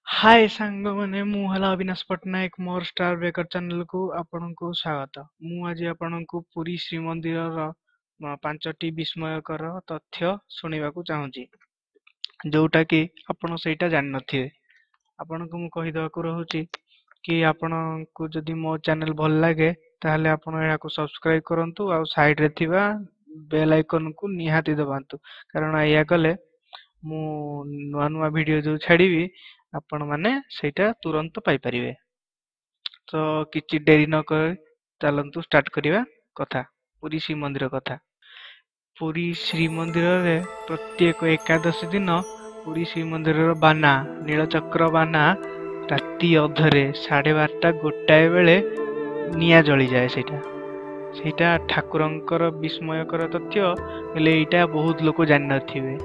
हाय सांग माने मु हला अविनाश पट्टनायक मोर स्टार ब्रेकर चैनल को आपनको स्वागत। मु आज आपनको पुरी श्रीमंदिर पांचटी विस्मयकर तथ्य सुनिबाकू चाहूची जोटा कि आपण सेटा जान नथिबे। आपनको मु कहि दବାକୁ रहूची कि आपनको जदि मो चैनल भल लागे ताहले आपण एहा को सब्सक्राइब करंतु आ साइड रे थिबा बेल आइकन को निहाती दबांतु कारण या कले मु नुआ नुआ वीडियो जो छाड़ीबी आपण माने सेटा तुरंत पाई परिवे। तो किछि डेरी न कर चलंतु स्टार्ट करिवा कथा पुरी श्रीमंदिर कथा। पुरी श्रीमंदिर रे प्रत्येक एकादशी दिन पुरी श्रीमंदिर बाना नीलचक्र बाना राति अधरे 12:30 गोटाए बेले निया जली जाए। सेटा ठाकुरंकर विस्मयकर तथ्य हेले एटा बहुत लोक जानि नथिबे।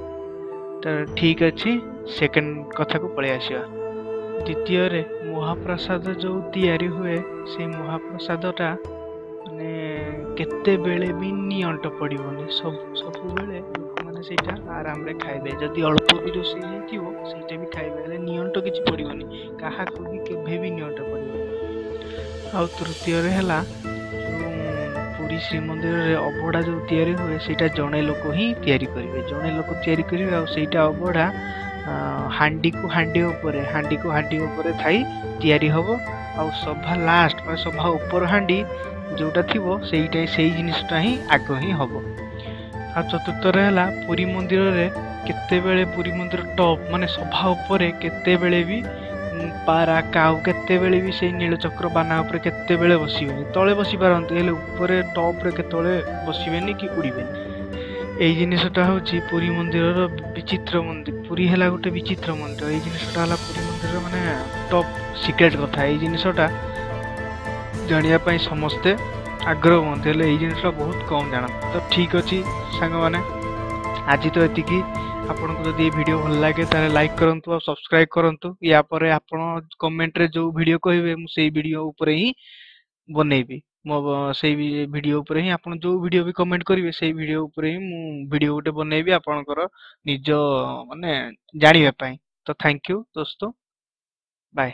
तो ठीक अच्छी सेकंड कथा को पळे आसिया। द्वितीय रे महाप्रसाद जो तैयारी हुए से महाप्रसादटा माने केते बेले भी नियंट पड़िबोनी सब बेले लोक माने सेटा आराम रे खाइबे। जदि अल्प भी रोषेई हेतिबो सेटा भी खाइबे हेले नियंट किछि पड़िबोनी काहा को भी केभे भी नियंट पड़िबोनी। आ तृतीय रे हला पुरी श्रीमंदिर रे अबड़ा जो तैयारी हुए सेटा जणे लोक ही तैयारी करिवे। जणे लोक तैयारी करिवे आ सेटा अबड़ा हांडी को हांडी ऊपर थाई तैयारी हबो आ सभा लास्ट पर सभा ऊपर हांडी जोटा थिबो सेही जिनिसटा ही आग ही हबो। आ चतुर्थ रे हला पुरी मंदिर रे केते बेले पुरी मंदिर टॉप माने सभा ऊपर केते बेले भी पारा काउ केते बेले भी से नीलचक्र बाना ऊपर केते बेले बसिबेनी तळे बसि पारंते हेले ऊपर टॉप रे केतळे बसिबेनी कि उड़ीबेनी। एई जिनिसटा होची पुरी मंदिर विचित्र मंदिर। पुरी हला गोटे विचित्र मंदिर। एई जिनिसटा हला पुरी मंदिर माने टॉप सीक्रेट कथा। एई जिनिसटा जानिया पई समस्ते आग्रह होते हेले एई जिनिसटा बहुत कम जाना। तो ठीक अछि सांग माने आज तो एतिकी। आपनको जदि ये वीडियो भल लगे ताले लाइक करंतु और सब्सक्राइब करंतु। या परे आपण कमेंट रे जो वीडियो कहिबे मु सेई वीडियो ऊपर ही बनेइबी। मो सेई वीडियो ऊपर ही आपण जो वीडियो भी कमेंट करिवे सेई वीडियो ऊपर ही मु वीडियो गोटे बनेइबी आपणकर निज माने जानिबा पई। तो थैंक यू दोस्तों, बाय।